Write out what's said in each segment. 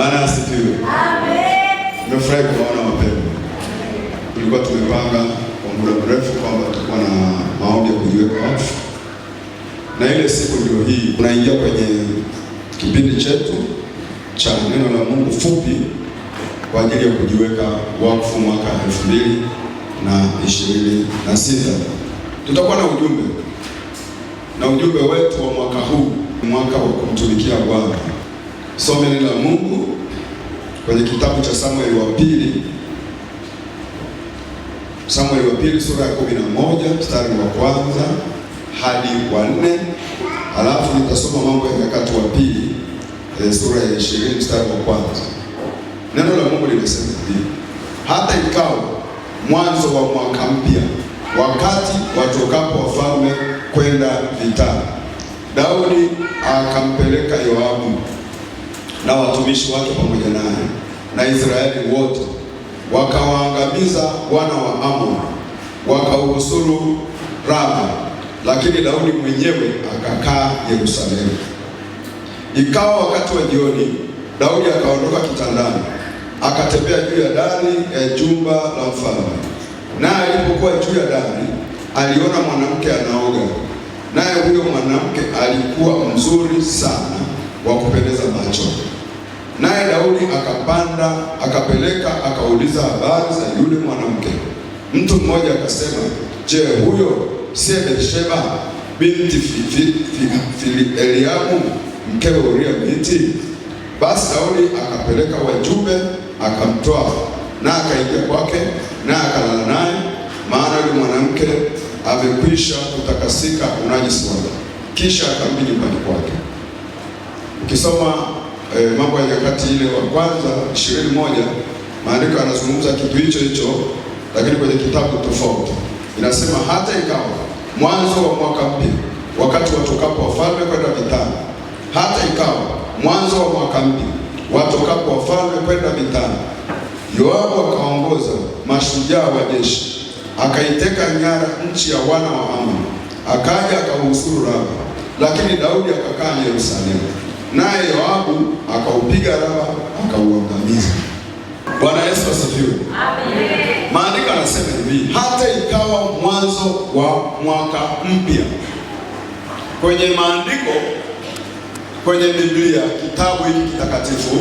Bwana asifiwe. Amen. Nimefurahi kuona wapendwa. Tulikuwa tumepanga kwa muda mrefu kwamba tutakuwa na maombi ya kujiweka wakfu, na ile siku ndio hii. Tunaingia kwenye kipindi chetu cha neno la Mungu fupi kwa ajili ya kujiweka wakfu mwaka 2026. Tutakuwa na ujumbe wetu wa mwaka huu, mwaka wa kumtumikia Bwana. Some neno la Mungu kwenye kitabu cha Samueli wa pili sura ya 11 mstari wa kwanza hadi wa 4. Alafu nitasoma Mambo ya Nyakati wa pili sura ya 20 mstari wa kwanza. Neno la Mungu linasema hivi: hata ikawa mwanzo wa mwaka mpya, wakati watokapo wafalme kwenda vitani, Daudi akampeleka Yoabu na watumishi wake pamoja naye na Israeli wote, wakawaangamiza wana wa Amoni, wakauhusuru Raba, lakini Daudi mwenyewe akakaa Yerusalemu. Ikawa wakati wa jioni, Daudi akaondoka kitandani, akatembea juu ya dari ya jumba la mfalme. Naye alipokuwa juu ya dari, aliona mwanamke anaoga, naye huyo mwanamke alikuwa mzuri sana, wa kupendeza macho. Naye Daudi akapanda, akapeleka, akauliza habari za yule mwanamke. Mtu mmoja akasema, je, huyo si Bathsheba binti Eliabu mkewe Uria Mhiti? Basi Daudi akapeleka wajumbe, akamtoa na akaingia kwake, na akalala naye, maana yule mwanamke amekwisha kutakasika unajisi wake. Kisha akarudi nyumbani kwake. Ukisoma Mambo ya Nyakati ile wa kwanza 21, maandiko yanazungumza kitu hicho, lakini kwenye kitabu tofauti. Inasema hata ikawa mwanzo wa mwaka mpya, wakati watokapo wafalme kwenda vitani. Hata ikawa mwanzo wa mwaka mpya, watokapo wafalme kwenda vitani, Yoabu akaongoza mashujaa wa jeshi, akaiteka nyara nchi ya wana wa Amoni, akaja akauhusuru Raba, lakini Daudi akakaa Yerusalemu. Naye Yoabu akaupiga Raba, akauangamiza. Bwana Yesu asifiwe. Amen. Maandiko yanasema hivi: hata ikawa mwanzo wa mwaka mpya. Kwenye maandiko, kwenye Biblia, kitabu hiki kitakatifu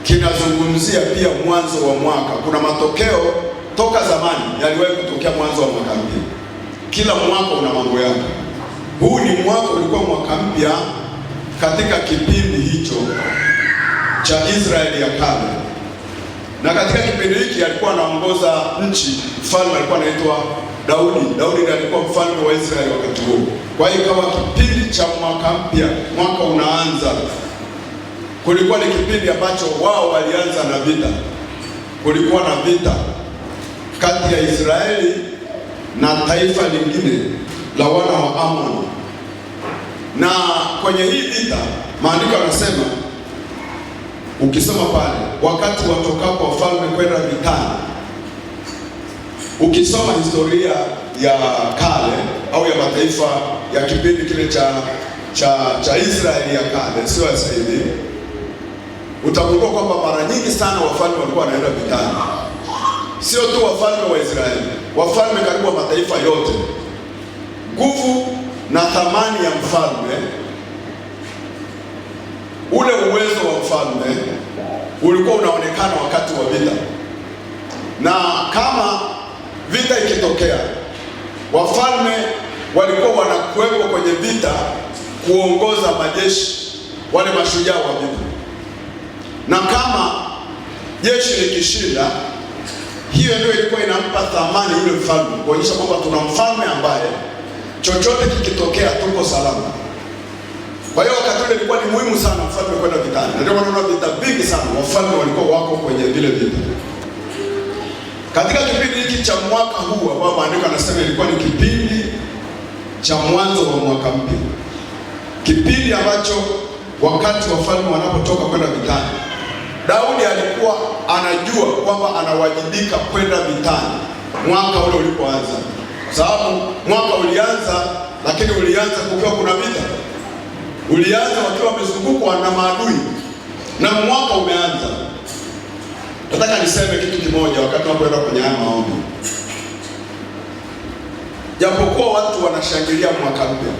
kinazungumzia pia mwanzo wa mwaka. Kuna matokeo toka zamani yaliwahi kutokea mwanzo wa mwaka mpya. Kila mwaka una mambo yake. Huu ni mwaka, ulikuwa mwaka mpya katika kipindi hicho cha Israeli ya kale. Na katika kipindi hiki alikuwa anaongoza nchi, mfalme alikuwa anaitwa Daudi. Daudi ndiye alikuwa mfalme wa Israeli wakati huo. Kwa hiyo kama kipindi cha mwaka mpya, mwaka unaanza, kulikuwa ni kipindi ambacho wao walianza na vita. Kulikuwa na vita kati ya Israeli na taifa lingine la wana wa Amoni. Na kwenye hii vita maandiko yanasema, ukisoma pale, wakati watokapo wafalme kwenda vitani. Ukisoma historia ya kale au ya mataifa ya kipindi kile cha Israeli ya kale, sio ya sasa hivi, utagundua kwamba mara nyingi sana wafalme walikuwa wanaenda vitani. Sio tu wafalme wa Israeli, wafalme karibu wa mataifa yote. Nguvu na thamani ya mfalme, ule uwezo wa mfalme ulikuwa unaonekana wakati wa vita. Na kama vita ikitokea, wafalme walikuwa wanakuwepo kwenye vita kuongoza majeshi, wale mashujaa wa vita. Na kama jeshi likishinda, hiyo ndio ilikuwa inampa thamani yule mfalme, kuonyesha kwamba tuna mfalme ambaye chochote kikitokea tuko salama. Kwa hiyo wakati ule ilikuwa ni muhimu sana mfalme kwenda vitani. Ndio wanaona vita vingi sana wafalme walikuwa wako kwenye vile vita. Katika kipindi hiki cha mwaka huu ambao maandiko yanasema ilikuwa ni kipindi cha mwanzo wa mwaka mpya, kipindi ambacho wakati wafalme wanapotoka kwenda vitani, Daudi alikuwa anajua kwamba anawajibika kwenda vitani mwaka ule ulipoanza. Sababu mwaka ulianza, lakini ulianza kukiwa kuna vita. Ulianza wakiwa wamezungukwa na maadui. na mwaka umeanza. Nataka niseme kitu kimoja wakati tunapoenda kwenye haya maombi. Japokuwa watu wanashangilia mwaka mpya,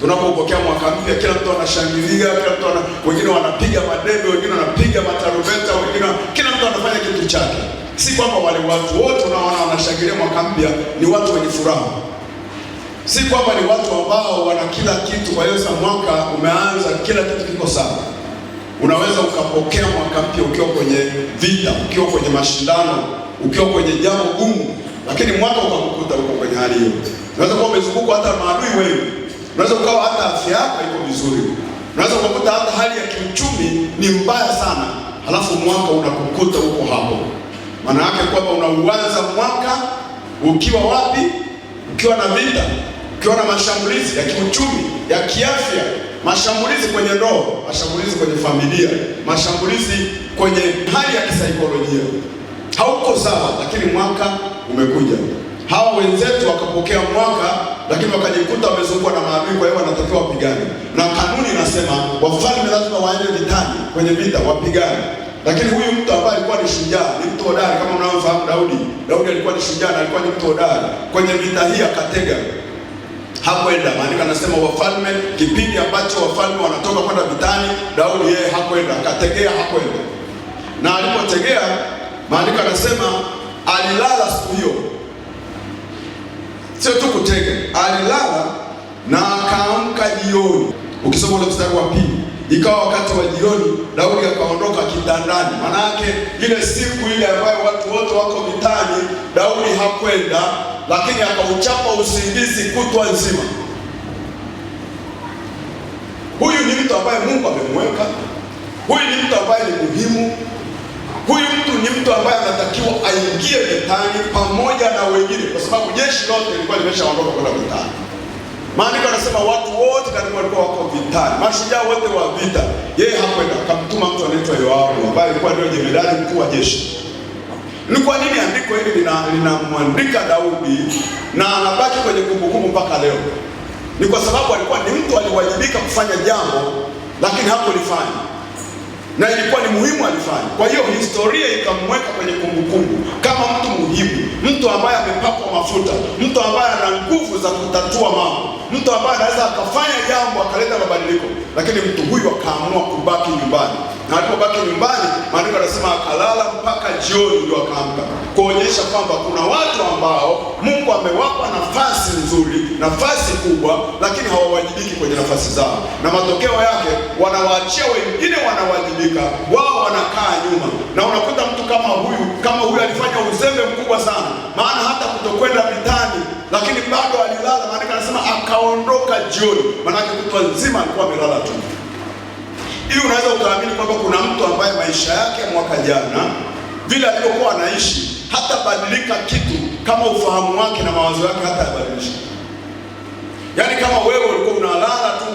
tunapopokea mwaka mpya, kila mtu anashangilia, wengine wanapiga madebe, wengine wanapiga matarumbeta, kila mtu anafanya kitu chake. Si kwamba wale watu wote unaona wanashangilia mwaka mpya ni watu wenye furaha. Si kwamba ni watu ambao wana kila kitu, kwa hiyo sasa mwaka umeanza, kila kitu kiko sawa. Unaweza ukapokea mwaka mpya ukiwa kwenye vita, ukiwa kwenye mashindano, ukiwa kwenye jambo gumu, lakini mwaka ukakukuta uko kwenye hali hiyo. Unaweza kuwa umezungukwa hata maadui wengi. Unaweza ukawa hata afya yako iko vizuri. Unaweza kukuta hata hali ya kiuchumi ni mbaya sana, halafu mwaka unakukuta uko hapo. Maana yake kwamba unauanza mwaka ukiwa wapi? Ukiwa na vita, ukiwa na mashambulizi ya kiuchumi, ya kiafya, mashambulizi kwenye ndoa, mashambulizi kwenye familia, mashambulizi kwenye hali ya kisaikolojia. Hauko sawa, lakini mwaka umekuja. Hawa wenzetu wakapokea mwaka, lakini wakajikuta wamezungukwa na maadui, kwa hiyo wanatakiwa wapigane. Na kanuni inasema wafalme lazima waende vitani, kwenye vita wapigane. Lakini huyu mtu ambaye alikuwa ni shujaa, ni mtu hodari, kama mnavyofahamu Daudi. Daudi alikuwa ni shujaa na alikuwa ni mtu hodari. Kwenye vita hii akatega, hakwenda. Maandiko anasema wafalme, kipindi ambacho wafalme wanatoka kwenda vitani, Daudi yeye hakwenda, akategea, hakwenda. Na alipotegea, maandiko anasema alilala siku hiyo. Sio tu kutega, alilala na akaamka jioni. Ukisoma ule mstari wa pili, ikawa wakati wa jioni Daudi akaondoka kitandani. Maana yake ile siku ile ambayo watu wote wako vitani, Daudi hakwenda, lakini akauchapa usingizi kutwa nzima. Huyu ni mtu ambaye Mungu amemweka. Huyu ni mtu ambaye ni muhimu. Huyu mtu ni mtu ambaye anatakiwa aingie vitani pamoja na wengine, kwa sababu jeshi lote lilikuwa limeshaondoka kwenda vitani. Maandiko yanasema watu wote karibu walikuwa wako vitani, mashujaa wote wa vita. Yeye hakwenda, akamtuma mtu anaitwa Yoabu ambaye alikuwa ndio jemadari mkuu wa jeshi. Ni kwa nini andiko hili linamwandika Daudi na anabaki kwenye kumbukumbu mpaka leo? Ni kwa sababu alikuwa ni mtu aliwajibika kufanya jambo, lakini hakulifanya, na ilikuwa ni muhimu alifanya. Kwa hiyo historia ikamweka kwenye kumbukumbu kama mtu muhimu, mtu ambaye amepakwa mafuta, mtu ambaye ana nguvu za kutatua mambo, mtu ambaye anaweza akafanya jambo akaleta mabadiliko. Lakini mtu huyu akaamua kubaki nyumbani, na alipobaki nyumbani, maandiko yanasema akalala mpaka jioni ndio akaamka, kuonyesha kwamba kuna watu ambao Mungu amewapa nafasi nzuri, nafasi kubwa, lakini hawawajibiki kwenye nafasi zao, na matokeo yake wanawaachia wengine wanawajibika, wao wanakaa nyuma. Na unakuta mtu kama huyu alifanya uzembe mkubwa sana, maana hata kutokwenda vitani, lakini bado alilala. Maandiko yanasema akaondoka jioni, maana yake kutwa nzima alikuwa amelala tu. Hivi unaweza ukaamini kwamba kuna mtu ambaye maisha yake mwaka jana vile alivyokuwa anaishi hata badilika kitu kama ufahamu wake na mawazo yake hata yabadilisha. Yaani kama wewe ulikuwa unalala tu,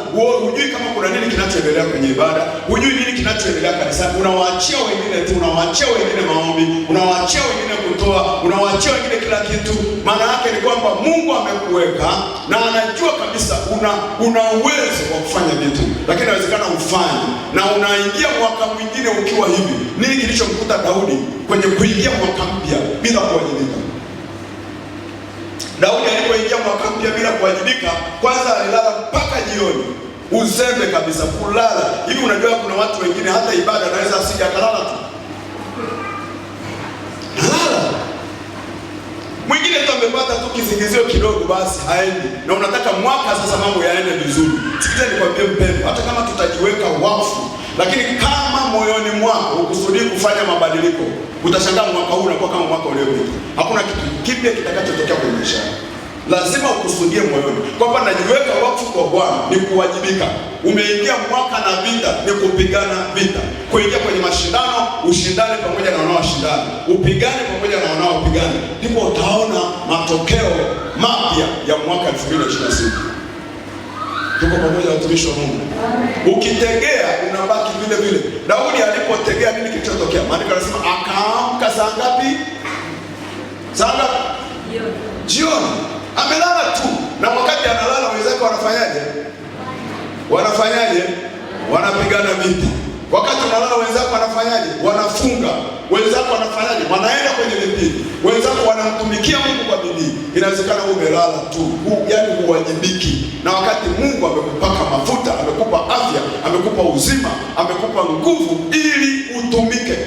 hujui kama kuna nini kinachoendelea kwenye ibada, hujui nini kinachoendelea kanisani, unawaachia wengine tu, unawaachia wengine maombi, unawaachia wengine kutoa, unawaachia wengine kila kitu. Maana yake ni kwamba Mungu amekuweka na anajua kabisa una uwezo wa kufanya vitu, lakini inawezekana ufanye, na unaingia mwaka mwingine ukiwa hivi. Nini kilichomkuta Daudi kwenye kuingia mwaka mpya bila kuwajibika? Daudi alipoingia mwaka mpya bila kuwajibika, kwanza alilala mpaka jioni. Uzembe kabisa, kulala. Hivi unajua kuna watu wengine hata ibada anaweza asije akalala tu. Nalala. Mwingine tu amepata tu kisingizio kidogo basi haendi. Na unataka mwaka sasa mambo yaende vizuri. Sikiza nikwambie mpendwa, hata kama tutajiweka wakfu, lakini kama moyoni mwako ukusudi kufanya mabadiliko, utashangaa mwaka huu unakuwa kama mwaka uliopita. Hakuna kitu kipya kitakachotokea kwenye maisha yako. Lazima ukusudie moyoni kwamba najiweka wakfu kwa Bwana ni kuwajibika. Umeingia mwaka na vita, ni kupigana vita. Kuingia kwenye mashindano, ushindane pamoja na wanaoshindana, upigane pamoja na wanaopigana. Ndipo utaona matokeo mapya ya mwaka 2026. Tuko pamoja watumishi wa Mungu. Ukitegea unabaki vile vile. Daudi alipotegea nini kilichotokea? Maandiko yanasema akaamka saa ngapi? Saa ngapi? Jioni. Amelala tu. Na wakati analala wenzake wanafanyaje? Wanapigana vita. Wakati unalala wenzako wanafanyaje? Wanafunga. Wenzako wanafanyaje? Wanaenda kwenye vipindi. Wenzako wanamtumikia Mungu kwa bidii. Inawezekana umelala tu, yaani huwajibiki. Na wakati Mungu amekupaka mafuta, amekupa afya, amekupa uzima, amekupa nguvu ili utumike.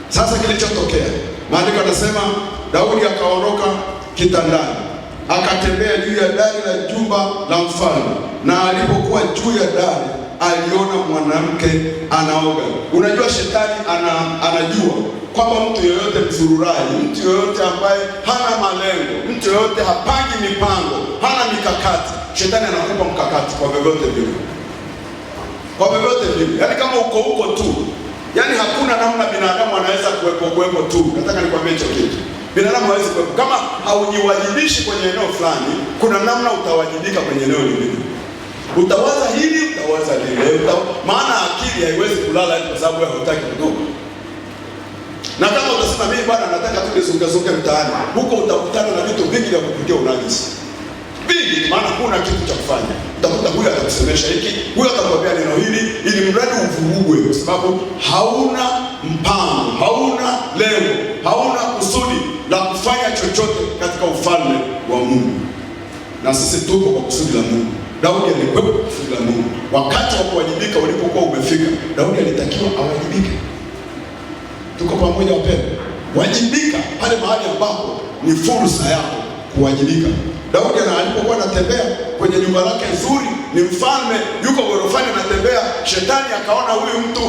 Sasa kilichotokea, maandiko yanasema Daudi akaondoka kitandani, akatembea juu ya dari la jumba la mfalme, na alipokuwa juu ya dari aliona mwanamke anaoga. Unajua shetani anajua kwamba mtu yoyote mzururaji, mtu yoyote ambaye hana malengo, mtu yoyote hapangi mipango, hana mikakati, shetani anakupa mkakati kwa vyovyote vile. Kwa vyovyote vile. Yaani kama uko huko tu. Yaani hakuna namna binadamu anaweza kuwepo tu. Nataka nikwambie hicho kitu. Binadamu hawezi kuwepo. Kama haujiwajibishi kwenye eneo fulani, kuna namna utawajibika kwenye eneo lingine. Utawaza hili, utawaza lile. Maana akili haiwezi kulala kwa sababu wewe hutaki kutoka. Na kama utasema mimi bwana nataka tu nizunguke mtaani, huko utakutana na vitu vingi vya kupitia unajisi. Vingi, maana kuna kitu cha kufanya. Utakuta huyu atakusemesha hiki, huyu atakwambia neno hili, ili mradi uvurugwe kwa sababu hauna mpango, hauna lengo, hauna kusudi la kufanya chochote katika ufalme wa Mungu. Na sisi tuko kwa kusudi la Mungu. Daudi alikuwa kwa kusudi la Mungu. Wakati wa kuwajibika ulipokuwa umefika, Daudi alitakiwa awajibike. Tuko pamoja wapendwa? Wajibika pale mahali ambapo ni fursa yako kuwajibika. Daudi alipokuwa anatembea kwenye nyumba lake nzuri, ni mfalme, yuko gorofani anatembea, shetani akaona huyu mtu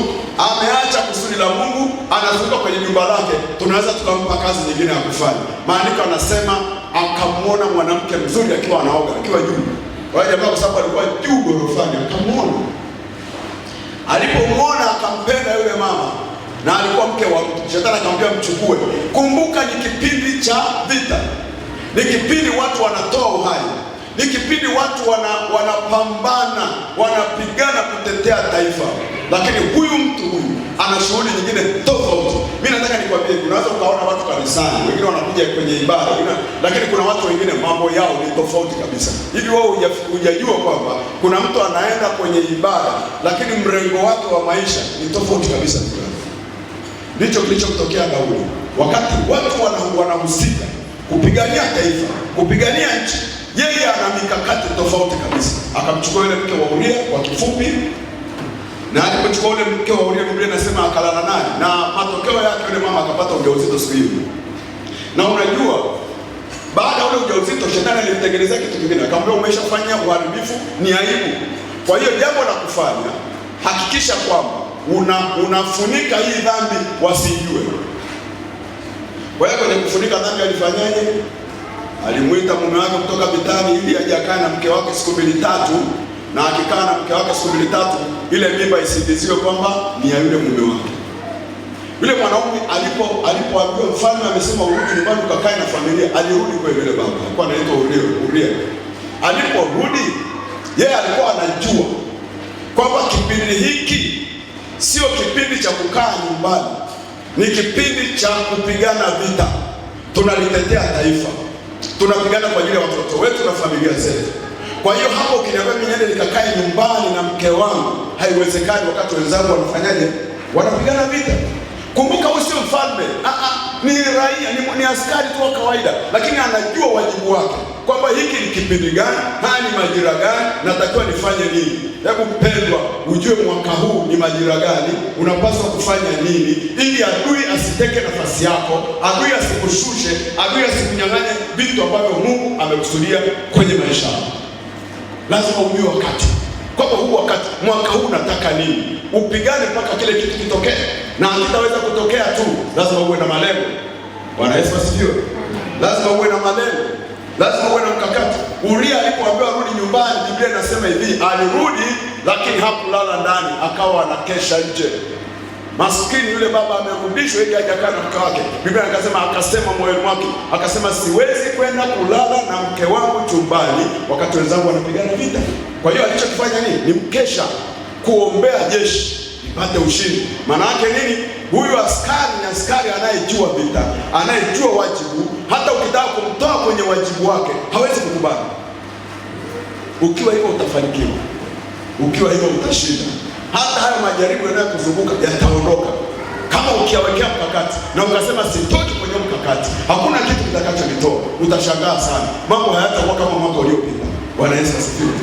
ameacha kusudi la Mungu, anazunguka kwenye nyumba lake, tunaweza tukampa kazi nyingine ya kufanya. Maandiko anasema akamwona mwanamke mzuri akiwa anaoga, akiwa juu. Wale jamaa kwa sababu alikuwa juu gorofani, akamwona. Alipomwona akampenda yule mama, na alikuwa mke wa mtu. Shetani akamwambia mchukue. Kumbuka ni kipindi cha vita. Ni kipindi watu wanatoa uhai. Ni kipindi watu wanapambana, wanapigana kutetea taifa. Lakini huyu mtu huyu ana shughuli nyingine tofauti. Mimi nataka nikwambie, unaweza ukaona watu kanisani, wengine wanakuja kwenye ibada, lakini kuna watu wengine mambo yao ni tofauti kabisa. Hivi wewe hujajua kwamba kuna mtu anaenda kwenye ibada, lakini mrengo wake wa maisha ni tofauti kabisa. Ndicho kilichotokea Daudi. Wakati watu wanahusika kupigania taifa, kupigania nchi, yeye ana mikakati tofauti kabisa. Akamchukua yule mke wa Uria kwa kifupi, na alipochukua yule mke wa Uria, Biblia inasema akalala naye, na matokeo yake yule mama akapata ujauzito siku hiyo. Na unajua baada ya ule ujauzito shetani alimtengenezea kitu kingine, akamwambia umeshafanya uharibifu, ni aibu. Kwa hiyo jambo la kufanya, hakikisha kwamba unafunika hii dhambi wasijue. Kwa hiyo kwenye kufunika dhambi alifanyaje? Alimuita mume wake kutoka vitani ili aje akae na mke wake siku 2-3, na akikaa na mke wake siku 2-3 ile mimba isidiziwe kwamba ni ya yule mume wake. Yule mwanaume alipoambiwa mfalme amesema urudi nyumbani ukakae na familia, alirudi kwa yule baba. Alikuwa anaitwa Uria. Aliporudi, yeye alikuwa anajua kwamba kipindi hiki sio kipindi cha kukaa nyumbani. Ni kipindi cha kupigana vita. Tunalitetea taifa. Tunapigana kwa ajili ya watoto wetu na familia zetu. Kwa hiyo hapo ukiniambia mimi niende nikakae nyumbani na mke wangu, haiwezekani wakati wenzangu wanafanyaje? Wanapigana vita. Kumbuka huyu sio mfalme. Ni raia, ni askari tu wa kawaida, lakini anajua wajibu wake. Kwamba hiki ni kipindi gani, haya ni majira gani, natakiwa nifanye nini. Hebu mpendwa, ujue mwaka huu ni majira gani, unapaswa kufanya nini ili adui asiteke nafasi yako, adui asikushushe, adui asikunyang'anye vitu ambavyo Mungu amekusudia kwenye maisha yako. Lazima ujue wakati. Kwamba huu wakati, mwaka huu nataka nini? Upigane mpaka kile kitu kitokee. Na hakitaweza kutokea tu, lazima uwe na malengo. Bwana Yesu asifiwe. Lazima uwe na malengo. Lazima uwe na mkakati. Uria alipoambiwa rudi nyumbani, Biblia inasema hivi, alirudi lakini hakulala ndani, akawa anakesha nje. Maskini yule baba amerudishwa ili aje akae na mke wake. Biblia akasema moyoni mwake, akasema siwezi kwenda kulala na mke wangu chumbani wakati wenzangu wanapigana vita. Kwa hiyo alichokifanya nini? Ni mkesha, kuombea jeshi ipate ushindi. Maana yake nini? Huyu askari ni askari anayejua vita, anayejua wajibu. Hata ukitaka kumtoa kwenye wajibu wake, hawezi kukubali. Ukiwa hivyo utafanikiwa. Ukiwa hivyo utashinda. hata hayo majaribu yanayokuzunguka yataondoka kama ukiawekea mkakati na ukasema sitoki kwenye mkakati, hakuna kitu kitakachonitoa. Utashangaa sana, mambo hayatakuwa kama mwaka uliopita. Bwana Yesu asifiwe.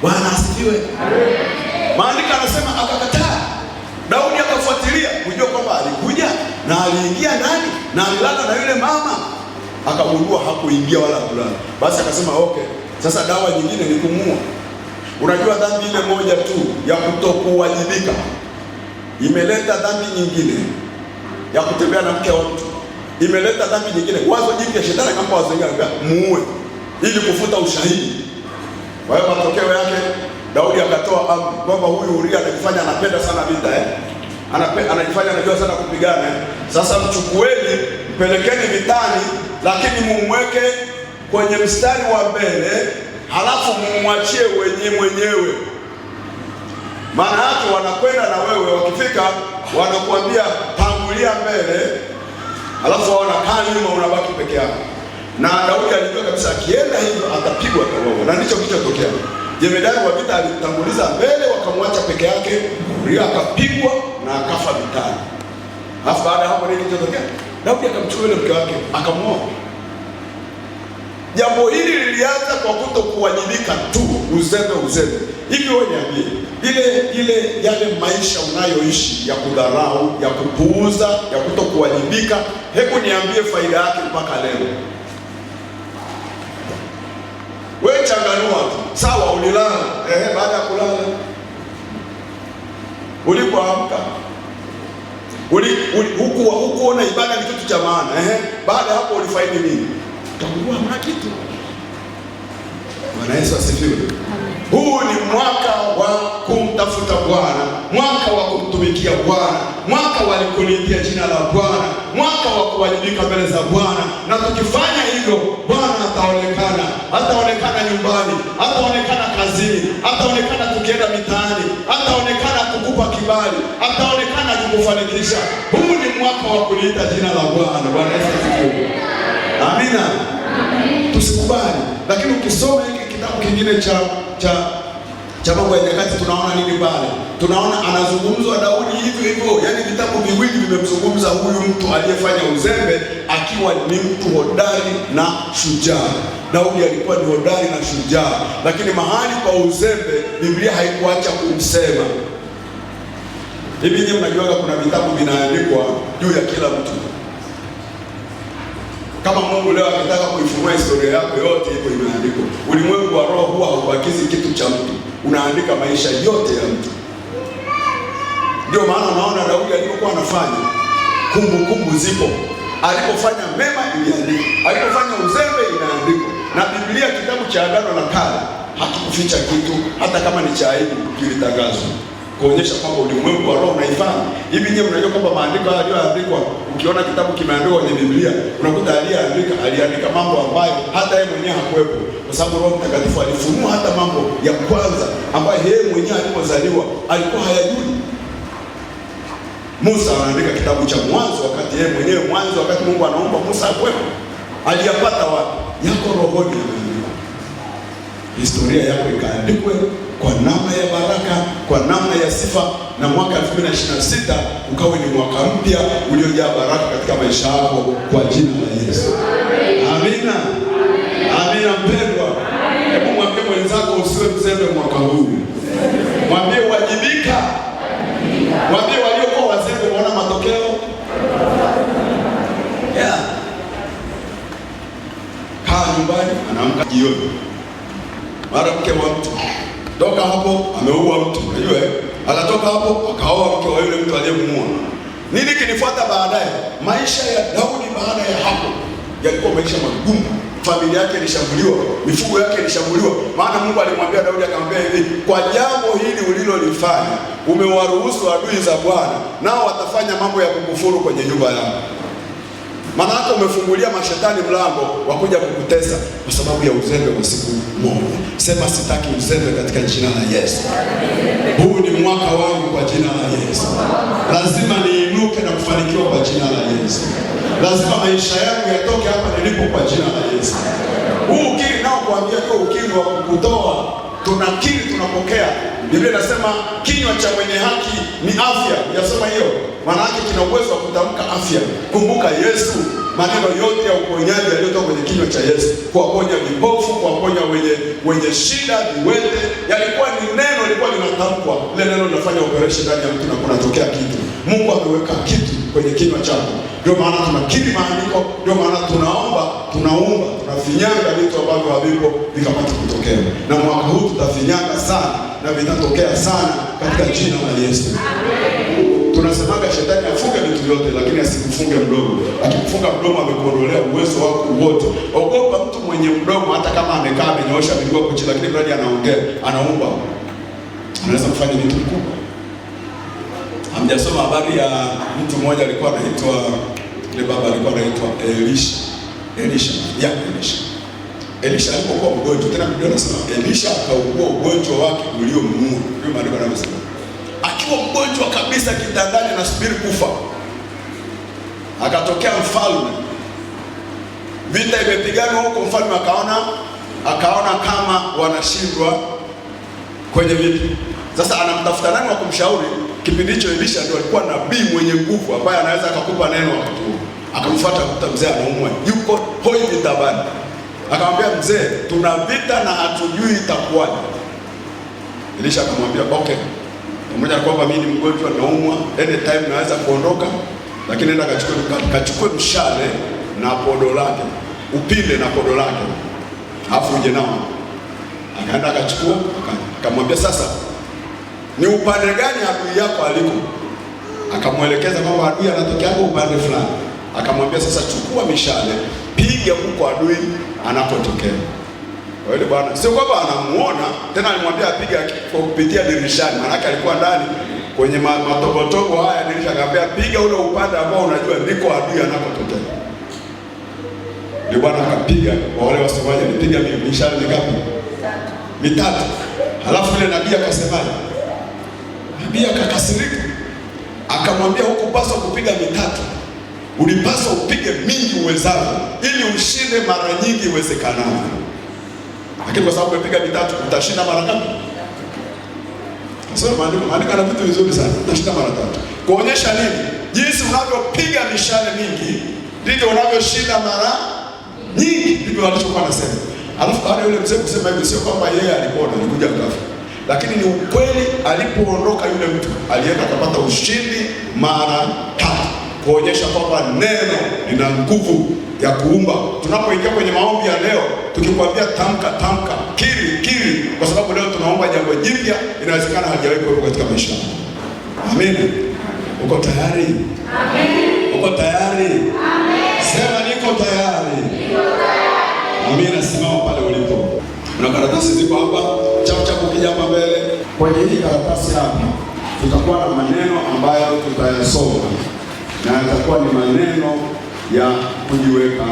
Bwana asifiwe. Maandiko anasema akakataa. Daudi akafuatilia kujua kwamba alikuja na aliingia ndani na alilala na yule mama, akagundua hakuingia wala kulala. Basi akasema okay, sasa dawa nyingine ni kumuua. Unajua dhambi ile moja tu ya kutokuwajibika imeleta dhambi nyingine ya kutembea na mke wa mtu, imeleta dhambi nyingine. Wazo jipya, shetani akampa wazo lingine, muue ili kufuta ushahidi. Kwa hiyo matokeo yake Daudi akatoa amri kwamba huyu Uria anajifanya anapenda sana vita anajifanya anajua sana kupigana Sasa mchukueni, mpelekeni vitani, lakini mumweke kwenye mstari wa mbele, halafu mumwachie mwenyewe. Maana yake wanakwenda na wewe, wakifika wanakuambia tangulia mbele, halafu wanakaa nyuma, unabaki peke yako. Na Daudi alijua kabisa akienda hivyo atapigwa kwa, na ndicho kilichotokea. Jemedari wa vita alitanguliza mbele, wakamwacha peke yake, Uria akapigwa na akafa vitani. Halafu baada hapo nini kilichotokea? Daudi akamchukua yule mke wake akamuoa. Jambo hili lilianza kwa kutokuwajibika tu, uzembe. Hivi wewe niambie, yale maisha unayoishi ya kudharau, ya kupuuza, ya kutokuwajibika, hebu niambie faida yake mpaka leo. Wewe changanua tu. Sawa, ulilala. Baada ya kulala, ulipoamka, hukuona ibada ni kitu cha maana. Baada hapo ulifaidi nini? Utagundua hamna kitu. Bwana Yesu asifiwe. Huu ni mwaka wa kumtafuta Bwana, mwaka wa kumtumikia Bwana, mwaka wa kuliitia jina la Bwana, mwaka wa kuwajibika mbele za Bwana. Na tukifanya hivyo, Bwana ataonekana nyumbani, ataonekana kazini, ataonekana tukienda mitaani, ataonekana kukupa kibali, ataonekana kukufanikisha. Huu ni mwaka wa kuliita jina la Bwana. Bwana Yesu asifiwe. Amina. Tusikubali. Lakini ukisoma hiki kitabu kingine cha Mambo ya Nyakati, tunaona nini pale? Tunaona anazungumzwa Daudi hivyo. Yaani vitabu viwili vimemzungumza huyu mtu aliyefanya uzembe akiwa ni mtu hodari na shujaa. Daudi alikuwa ni hodari na shujaa, lakini mahali pa uzembe Biblia haikuacha kumsema. Hivi nyinyi mnajua kuna vitabu vinaandikwa juu ya kila mtu. Kama Mungu leo akitaka kuifunua historia yako yote, iko imeandikwa. Ulimwengu wa roho huwa haubakizi kitu cha mtu, unaandika maisha yote ya mtu. Ndio maana unaona Daudi alipokuwa anafanya, kumbukumbu zipo. Alipofanya mema iliandikwa, alipofanya uzembe inaandikwa. Na Biblia, kitabu cha Agano la Kale, hakikuficha kitu, hata kama ni cha aibu kilitangazwa, kuonyesha kwamba ulimwengu wa roho unaifanya. Hivi nyinyi mnajua kwamba maandiko haya yaliyoandikwa, ukiona kitabu kimeandikwa kwenye Biblia, unakuta aliandika mambo ambayo hata yeye mwenyewe hakuwepo, kwa sababu Roho Mtakatifu alifunua hata mambo ya kwanza ambayo yeye mwenyewe alipozaliwa alikuwa hayajui. Musa anaandika kitabu cha Mwanzo, wakati yeye mwenyewe mwanzo, wakati Mungu anaomba Musa hakuwepo. Aliyapata wapi? Yako rohoni yameandikwa. Historia yako ikaandikwe kwa namna ya baraka, kwa namna ya sifa, na mwaka 2026 ukawe ni mwaka mpya uliojaa baraka katika maisha yako kwa jina la Yesu. Amina. Amina mpendwa. Hebu mwambie mwenzako usiwe mzembe mwaka huu. Mwambie wajibika. Mwambie waliokuwa wazembe waona matokeo. Kaa nyumbani, anaamka jioni, mara mke wa mtu toka hapo ameua mtu, unajua anatoka hapo akaoa mke wa yule mtu aliyemuua. Nini kinifuata baadaye? Maisha ya Daudi baada ya hapo yalikuwa maisha magumu. Familia yake ilishambuliwa, mifugo yake ilishambuliwa. Maana Mungu alimwambia Daudi, akamwambia hivi, kwa jambo hili ulilolifanya umewaruhusu adui za Bwana, nao watafanya mambo ya kukufuru kwenye nyumba yako. Maana hata umefungulia mashetani mlango wa kuja kukutesa kwa sababu ya uzembe wa siku moja. Sema sitaki uzembe katika jina la Yesu. Huu ni mwaka wangu kwa jina la Yesu. Lazima niinuke na kufanikiwa kwa jina la Yesu. Lazima maisha yangu yatoke hapa nilipo kwa jina la Yesu. Huu ukiri nao kuambia kwa ukiri wa kukutoa tunakiri, tunapokea. Biblia inasema kinywa cha mwenye haki ni afya. Unasema hiyo, maana yake kina uwezo wa kutamka afya. Kumbuka Yesu, maneno yote ya uponyaji yaliyotoka kwenye kinywa cha Yesu, kuwaponya vipofu, kuwaponya wenye shida, viwete, yalikuwa ni neno lilikuwa linatamkwa. Ile neno linafanya operation ndani ya mtu na kunatokea kitu. Mungu ameweka kitu kwenye kinywa chako. Ndio maana tunakiri maandiko, ndio maana tunaomba, tunaumba, tunafinyanga vitu ambavyo havipo vikapata kutokea. Na mwaka huu tutafinyanga sana na vitatokea sana katika jina la Yesu. Tunasemaga shetani afunge vitu vyote, lakini asikufunge mdomo. Akikufunga mdomo amekuondolea uwezo wako wote. Ogopa mtu mwenye mdomo, hata kama amekaa amenyoosha miguu hapo chini, lakini mradi anaongea, anaumba, anaweza kufanya vitu vikubwa. Hamjasoma habari ya mtu mmoja alikuwa anaitwa, yule baba alikuwa anaitwa Elisha alipokuwa mgonjwa, tena Biblia inasema Elisha akaugua ugonjwa wake uliomuua. Ndio maandiko yanasema. Akiwa mgonjwa kabisa kitandani anasubiri kufa, akatokea mfalme. Vita imepiganwa huko, mfalme akaona kama wanashindwa kwenye vita. Sasa anamtafuta nani wa kumshauri? Kipindi hicho Elisha ndio alikuwa nabii mwenye nguvu ambaye anaweza akakupa neno wakati huo. Akamfuata kuta mzee anaumwa, yuko hoi vitabani. Akamwambia mzee, tuna vita na hatujui itakuwaje. Elisha akamwambia okay, pamoja na kwamba mimi ni mgonjwa naumwa, anytime naweza kuondoka, lakini nenda kachukue mshale na podo lake, upinde na podo lake, afu uje nao. Akaenda akachukua, akamwambia sasa ni upande gani adui yako aliko? Akamwelekeza kwamba adui anatokea hapo upande fulani. Akamwambia sasa chukua mishale, piga huko adui anapotokea. Kwa hiyo bwana, sio kwamba anamuona tena, alimwambia apige kwa kupitia dirishani, maana yake alikuwa ndani kwenye matobotobo haya dirisha. Akamwambia piga ule upande ambao unajua ndiko adui anapotokea. Ndio bwana akapiga. Kwa wale wasomaji, alipiga mishale mingapi? Mitatu. Halafu ile nabii akasemaje? Nabii akakasirika, akamwambia hukupaswa kupiga mitatu, ulipaswa upige mingi uwezavyo, ili ushinde mara nyingi iwezekanavyo. Lakini kwa sababu umepiga mitatu, utashinda mara ngapi? Sasa maandiko na vitu vizuri sana, utashinda mara tatu. Kuonyesha nini? Jinsi unavyopiga mishale mingi ndivyo unavyoshinda mara nyingi. Ndivyo walichokuwa nasema. Alafu baada yule mzee kusema hivi, sio kwamba yeye alipona, alikuja mkafa, lakini ni ukweli, alipoondoka yule mtu alienda akapata ushindi mara tatu, kuonyesha kwamba neno lina nguvu ya kuumba. Tunapoingia kwenye maombi ya leo, tukikwambia tamka, kiri, kwa sababu leo tunaomba jambo jipya, inawezekana halijawahi kuwepo katika maisha. Amen. Uko tayari? Amen. Uko tayari? Amen. Sema niko tayari. Amina, simama pale ulipo. Kuna karatasi ziko hapa, chapu ukija hapa mbele. Kwenye hii karatasi hapa tutakuwa na maneno ambayo tutayasoma, na yatakuwa ni maneno ya kujiweka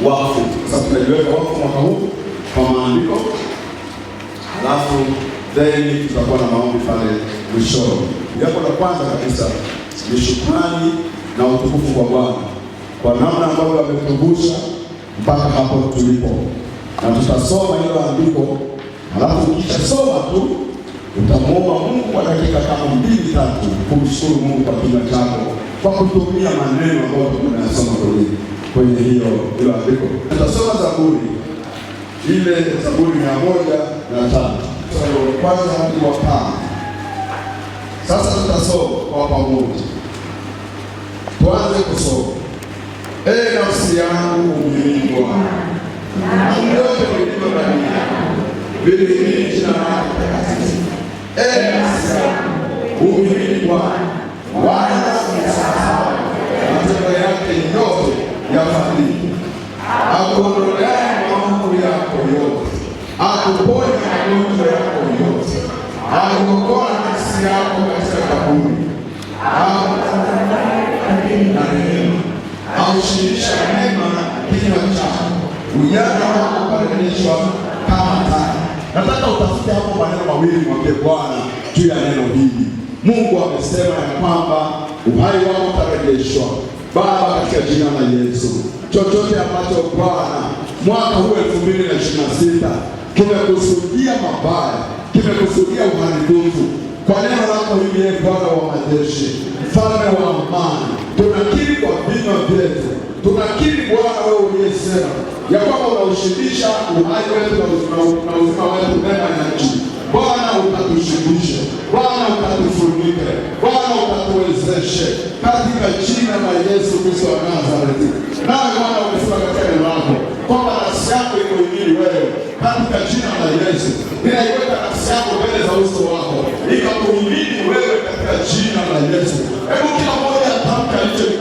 wakfu. Sasa tunajiweka wakfu mwaka huu kwa maandiko, alafu then tutakuwa na maombi pale mwishoni. Jambo la kwanza kabisa ni shukrani na utukufu kwa Bwana kwa namna ambavyo ametuvusha mpaka hapo tulipo, na tutasoma hilo andiko. Alafu ukishasoma tu utamwomba Mungu kwa dakika kama 2-3 kumshukuru Mungu kwa kinywa chako kwa kutumia maneno ambayo tunayasoma kwenye hilo andiko. Tutasoma Zaburi, ile Zaburi 105 kwanza hadi wa 5. Sasa tutasoma kwa pamoja. Tuanze kusoma. Ee nafsi yangu umhimidi Bwana, na vyote vilivyo ndani yangu vilihimidi jina lake takatifu. Ee nafsi yangu umhimidi Bwana, wala usisahau matendo yake yote ya fadhili. Akuondoleaye maovu yako yote, akuponya magonjwa yako yote, akuokoa nafsi yako katika kaburi, na rehema, aushirisha mema kinywa chako, ujana wako kubadilishwa kama taa. Nataka utafute hapo maneno mawili, mwambie Bwana juu ya neno hili. Mungu amesema ya kwamba uhai wako utarejeshwa. Baba, katika jina la Yesu, chochote ambacho Bwana mwaka huu 2026 tumekusudia mabaya, kimekusudia uharibifu. Kwa neno lako hili, Bwana wa majeshi, mfalme wa amani, tunakiri kwa vinywa vyetu, tunakiri Bwana, wewe uliyesema ya kwamba unaushibisha uhai wetu na uzima wetu mema ya nchi. Bwana ukatushibishe, Bwana ukatufunike, Bwana ukatuwezeshe katika jina la Yesu Kristo wa Nazareti. Nawe Bwana umesema katika neno lako kwamba nafsi yako iko hili wewe, katika jina la Yesu ninaiweka nafsi yako mbele za uso wako ikakuhimidi wewe katika jina la Yesu. Hebu kila mmoja atamke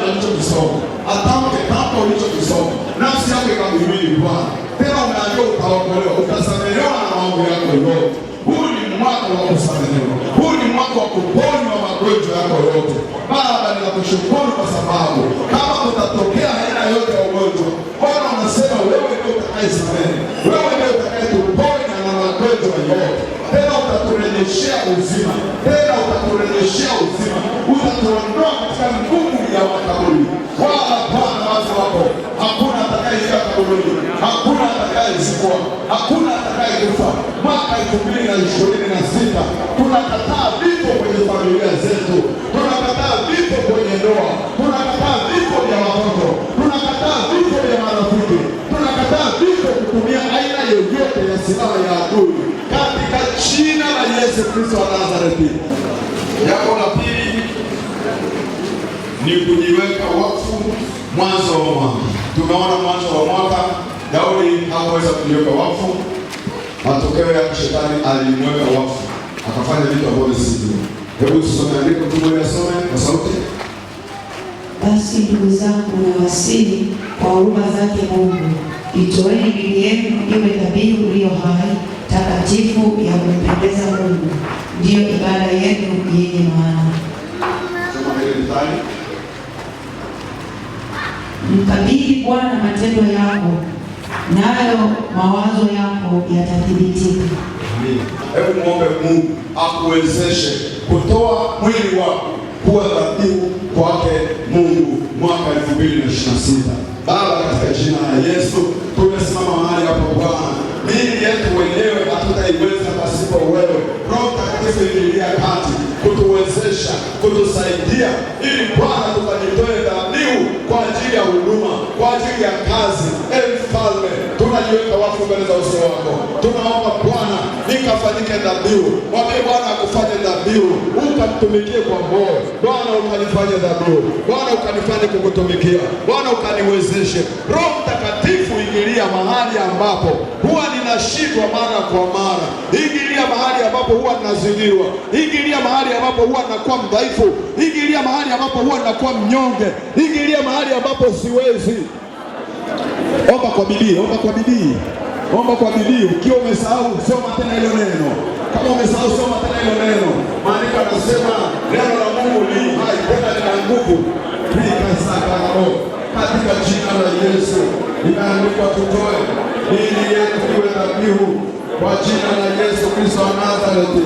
alichokisoma, atamke tamko ulichokisoma, nafsi yako ikakuhimidi Bwana. Tena umeambiwa utaokolewa, utasamehewa na mambo yako yote. Huu ni mwaka wa kusamehewa, huu ni mwaka wa kuponywa magonjwa yako yote. Baba, ninakushukuru kwa sababu kama kutatokea aina yote ya ugonjwa, Bwana unasema wewe ndio utakayesamehe, wewe ndio utakayetuponya na magonjwa yote. Tena utaturejeshea uzima, tena utaturejeshea uzima, utatuondoa katika nguvu ya makaburi. Wala Bwana watu wako hakuna atakayeingia kaburini, hakuna atakayezikwa, hakuna atakayekufa. Mwaka 2026 tunakataa vifo kwenye familia zetu, tunakataa vifo kwenye ndoa, tunakataa vifo vya watoto, tunakataa vifo vya marafiki, tunakataa vifo kutumia aina yoyote ya silaha ya adui katika jina la Yesu Kristo wa Nazareti. Jambo la pili ni kujiweka wakfu mwanzo wa mwaka. Tumeona mwanzo wa mwaka Daudi hakuweza kujiweka wakfu. Matokeo yake shetani alimweka wakfu, akafanya vitu ambavyo sivyo. Hebu tusome andiko, tumwasome kwa sauti. Basi ndugu zangu, nawasihi kwa huruma zake Mungu, itoeni miili yenu iwe dhabihu iliyo hai, takatifu, ya kumpendeza Mungu, ndiyo ibada yenu yenye maana. Mkabidhi Bwana matendo yako, nayo mawazo yako yatathibitika. Hebu muombe Mungu akuwezeshe kutoa mwili wako kuwa dhabihu kwake Mungu mwaka 2026. Baba, katika jina la Yesu tumesimama mahali hapo Bwana, miili yetu wenyewe hatutaiweza pasipo wewe. Roho Mtakatifu ingilia kati, kutuwezesha, kutusaidia ili Bwana tukajitoe dhabihu kwa ajili ya huduma, kwa ajili ya kazi. Mfalme, tunajiweka wakfu mbele za uso wako, tunaomba Bwana nikafanyike dhabihu. Mwambie Bwana akufanye dhabihu, ukamtumikie kwa moyo. Bwana ukanifanye dhabihu, Bwana ukanifanye kukutumikia, Bwana ukaniwezeshe. Roho Mtakatifu ingilia mahali ambapo huwa ninashindwa mara kwa mara, ingilia mahali ambapo huwa ninazingirwa, ingilia mahali ambapo huwa ninakuwa mdhaifu, ingilia mahali ambapo huwa ninakuwa mnyonge, ingilia mahali ambapo siwezi. Omba kwa bidii, omba kwa bidii, omba kwa bidii. Ukiwa umesahau, soma tena hilo neno. Kama umesahau, soma tena hilo neno. Maandiko yanasema neno la Mungu ni hai, tena lina nguvu. Katika jina la Yesu imeandikwa tutoe miili yetu iwe dhabihu kwa jina la Yesu Kristo wa Nazareti.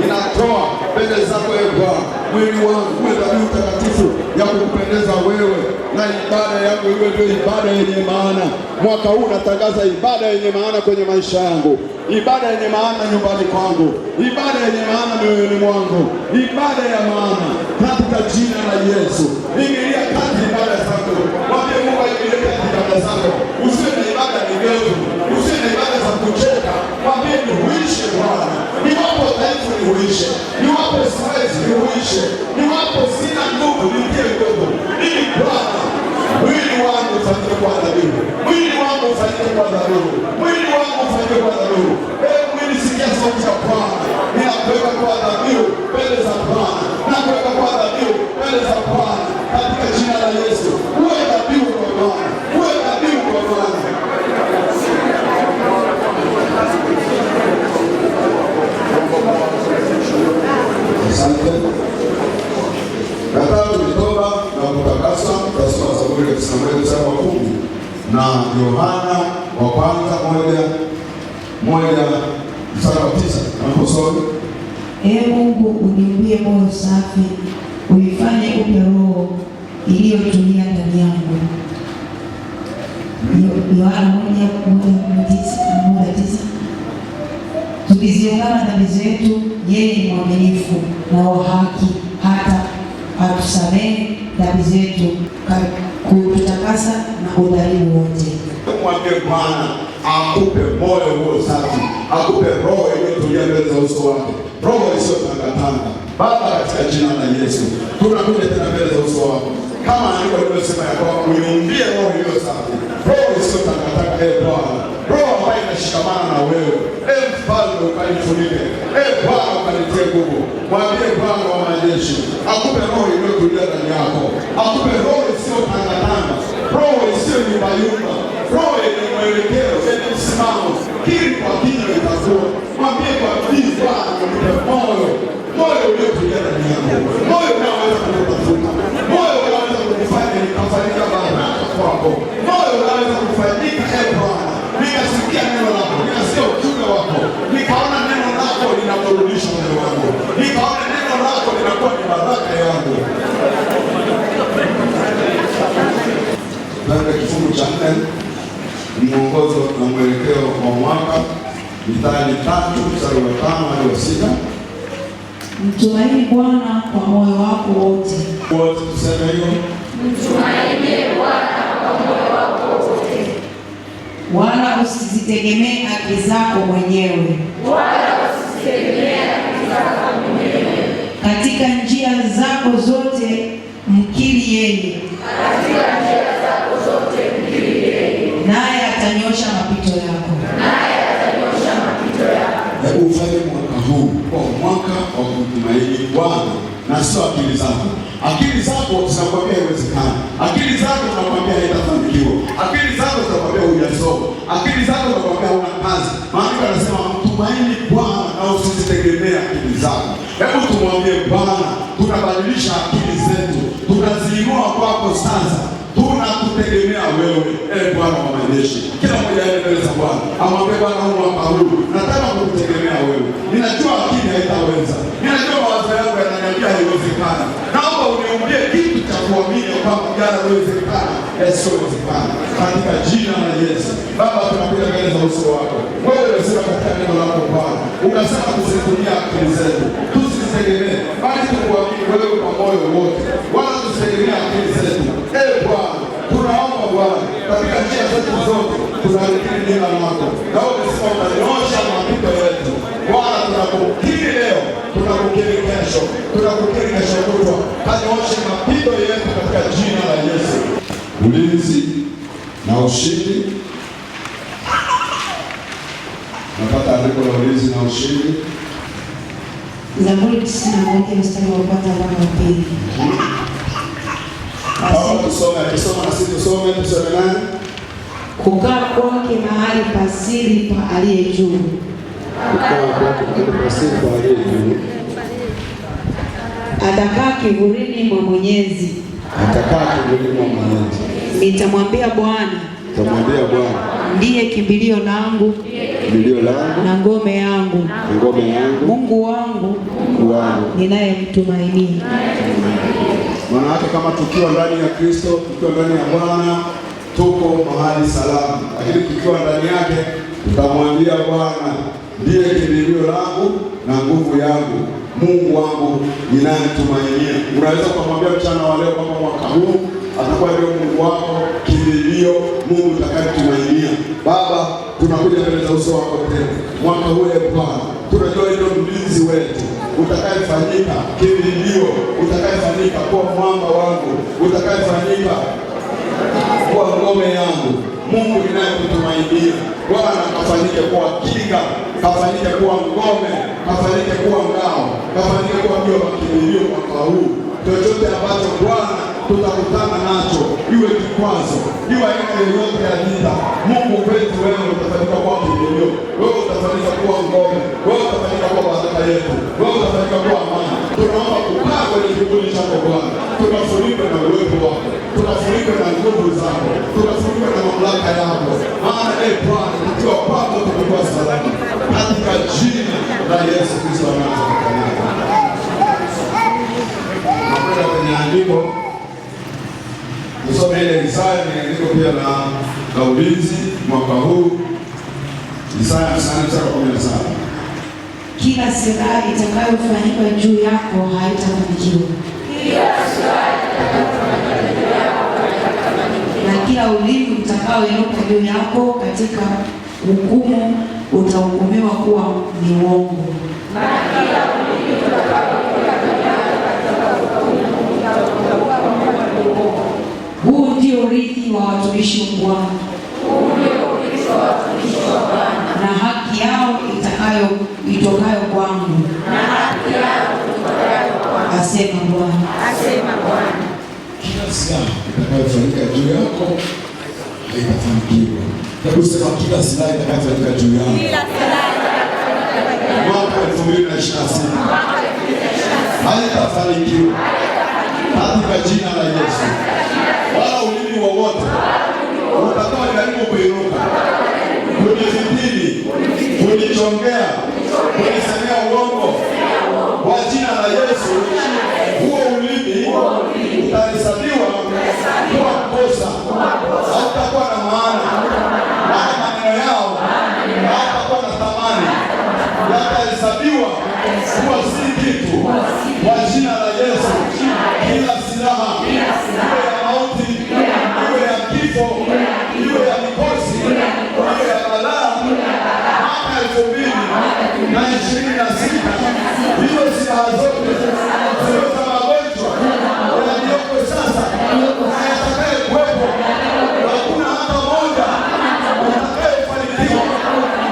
Inatoa mbele zako Bwana mwili wangu uwe dhabihu takatifu ya kukupendeza wewe, na ibada yangu iwe ndio ibada yenye maana. Mwaka huu natangaza ibada yenye maana kwenye maisha yangu, ibada yenye maana nyumbani kwangu, ibada yenye maana mioyoni mwangu, ibada ya maana katika jina la Yesu. Ingilia kati ibada zako, mwambie Mungu aingilie kati ibada zako. Usiwe na ibada migevu, usiwe na ibada za kucheka. Mwambie nihuishe Bwana, niwapo dhaifu nihuishe, niwapo siwezi nihuishe, niwapo sina nguvu nitie nguvu, ili Bwana mwili wangu ufanyike kwa dhabihu, mwili wangu ufanyike kwa dhabihu, mwili wangu ufanyike kwa dhabihu. Mwili, sikia sauti ya Bwana, ninakuweka kwa dhabihu mbele za Bwana, nakuweka kwa dhabihu mbele za Bwana katika jina la Yesu. Uwe dhabihu kwa Bwana, uwe dhabihu kwa Bwana. Asante. Nataka tulitoba na kutakasa tasoma Zaburi ya 91 mstari wa 10 na Yohana wa kwanza 1 mstari wa 9. Naposoma, Ee Mungu, uniumbie moyo safi, uifanye upya roho iliyotulia ndani yangu. Yohana 1:9. tukiziungama dhambi zetu, yeye ni mwaminifu na wa haki hata atusamehe dhambi zetu, kututakasa na udhalimu wote. Mwambie Bwana akupe moyo huo safi, akupe roho iliyotulia mbele za uso wake, roho isiyotangatanga. Baba, katika jina la Yesu tunakuja tena mbele za uso wako, kama andiko lililosema ya kwamba uniumbie roho iliyo safi, roho isiyotangatanga. Bwana, roho ambayo inashikamana na wewe. Mfalme, ukanifunike. Bwana, ukanitie nguvu. Mwambie Bwana wa majeshi akupe roho iliyotulia ndani yako, akupe roho isiyotangatanga, roho isiyonyumbayumba, roho yenye mwelekeo, yenye msimamo. Kiri kwa kinywa itakuwa. Mwambie kwa bidii, Bwana, unipe moyo uliotulia ndani yako, moyo unaoweza kukutafuta, moyo unaweza kufanya nikafanyika baraka kwako, moyo unaweza kufanyika Bwana, nikasikia neno lako, nikasikia ujumbe wako, nikaona neno lako linaburudisha moyo wangu, nikaona neno lako linakuwa ni baraka yangu. Katika kifungu cha 4 mwongozo na mwelekeo wa mwaka, Mithali 3:5 hadi 6. Mtumaini Bwana kwa moyo wako wote. Wote tuseme hiyo. Mtumaini Bwana kwa moyo wako wote. Wala usizitegemee akili zako mwenyewe. Wala usizitegemee akili zako mwenyewe. Katika njia zako zote mkiri yeye. Katika njia zako zote mkiri yeye. Naye atanyosha mapito yako. Naye atanyosha mapito yako. Hebu ufanye mwaka huu kwa mwaka wa kumtumaini Bwana na sio akili zako. Akili zako zinakwambia haiwezekani. Akili zako zinakwambia haitafanikiwa. Akili zako zinakwambia hujasoma. Akili zako zinakwambia huna kazi. Maandiko yanasema mtumaini Bwana na usizitegemee akili zako. Hebu tumwambie Bwana, tunabadilisha akili zetu, tunaziinua kwako sasa. Tunakutegemea wewe, Bwana wa majeshi. Kila mmoja aende mbele za Bwana, amwambie Bwana, huu mwaka huu nataka kukutegemea wewe. Ninajua akili haitaweza, ninajua mawazo yangu yananiambia haiwezekani. Naomba uniumbie kitu cha kuamini kwamba yanawezekana yasiyowezekana, katika jina la Yesu. Baba, tunakuja mbele za uso wako. Wewe unasema katika neno lako Bwana, unasema tusitumie akili zetu, tusizitegemee, bali tukuamini wewe kwa moyo wote, wala tusitegemee akili zetu. Bwana, tunaomba Bwana, katika njia zetu zote tunalikiri jina lako, na umesema utanyoosha mapito yetu. Bwana, tunakukiri leo, tunakukiri kesho, tunakukiri kesho kutwa. Kanyooshe mapito yetu katika jina la Yesu. Ulinzi na ushindi. Napata andiko la ulinzi na ushindi. Zaburi 91 mstari wa 1 mpaka wa 2. Tusome na sisi tusome naye. Kukaa kwake mahali pasiri pa aliye juu. Kukaa kwake mahali pasiri pa aliye juu. Atakaa kivulini mwa Mwenyezi. Atakaa kivulini mwa Mwenyezi. Nitamwambia Bwana. Nitamwambia Bwana. Ndiye kimbilio langu. Kimbilio langu. Na ngome yangu. Ngome yangu. Mungu wangu. Mungu wangu. Ninayemtumainia. Maana hata kama tukiwa ndani ya Kristo, tukiwa ndani ya Bwana, tuko mahali salama. Lakini tukiwa ndani yake, tutamwambia Bwana, ndiye kimbilio langu na nguvu yangu, Mungu wangu ninayetumainia. Unaweza kumwambia mchana wa leo kwamba mwaka huu atakuwa ndio Mungu wako, kimbilio, Mungu utakayetumainia. Baba, tunakuja mbele za uso wako tena. Mwaka huu Bwana, tunajua ndio mlinzi wetu, utakayefanyika kimbilio, utakayefanyika kuwa mwamba wangu, utakayefanyika kuwa ngome yangu. Mungu ninayekutumainia, Bwana, kafanyike kuwa kinga, kafanyike kuwa ngome, kafanyike kuwa ngao, kafanyike kuwa ndio makimbilio mwaka huu. Chochote ambacho Bwana tutakutana nacho, iwe kikwazo, iwe aina yoyote ya vita, Mungu wetu, wewe utafanyika kuwa kimbilio, wewe utafanyika kuwa ngome, wewe utafanyika kuwa baraka yetu, wewe utafanyika kuwa amani. Tunaomba kukaa kwenye kivuli chako Bwana, tunafunikwe na uwepo wako, tunafunikwe na nguvu zako, tunafunikwe na mamlaka yako. Maana Bwana, tukiwa kwako tumekuwa salama, katika jina la Yesu Kristo wa Nazareti. Nakwenda kwenye andiko, tusome ile Isaya, ni andiko pia la ulinzi mwaka huu. Isaya 57:17. kila silaha itakayofanyika juu yako haitafanikiwa, na kila ulimi utakaoinuka juu yako katika hukumu utahukumiwa kuwa ni uongo. Huu ndio urithi wa watumishi wa Bwana, na haki yao itokayo kwangu, asema Bwana. Kila silaha itakayofanyika juu yako haitafanikiwa. Hebu sema, kila silaha itakayofanyika juu yangu mwaka 2026 haitafanikiwa katika jina la Yesu. Wala ulimi wowote utakaojaribu kuinuka kunifitini, kunichongea, kunisemea uongo kwa jina la Yesu, huo ulimi utahesabiwa kuwa kosa, hautakuwa na maana, maana maneno yao hayatakuwa na thamani, yatahesabiwa kuwa si kitu kwa jina la Yesu. Kila silaha iwe ya mauti, iwe ya kifo, iwe ya mikosi, iwe ya balaa, mwaka 2026, hizo silaha zote zileta magonjwa yaliyoko sasa na yatakaye kuwepo, hakuna hata moja atakayefanikiwa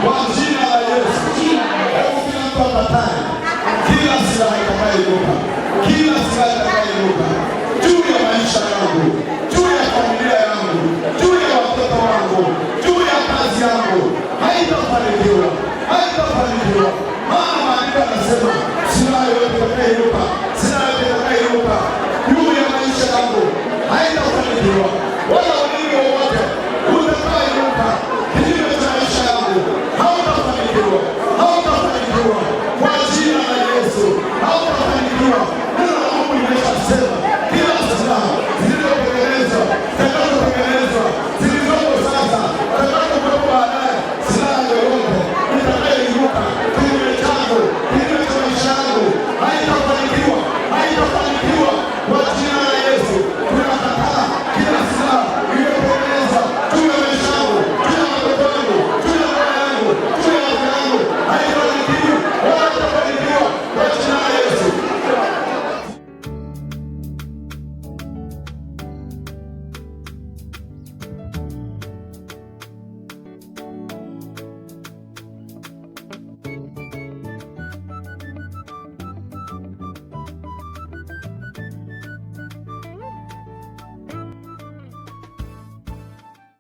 kwa jina la Yesu. Hebu kila mtu akatae kila silaha itakayeinuka, kila silaha itakayeinuka juu ya maisha yangu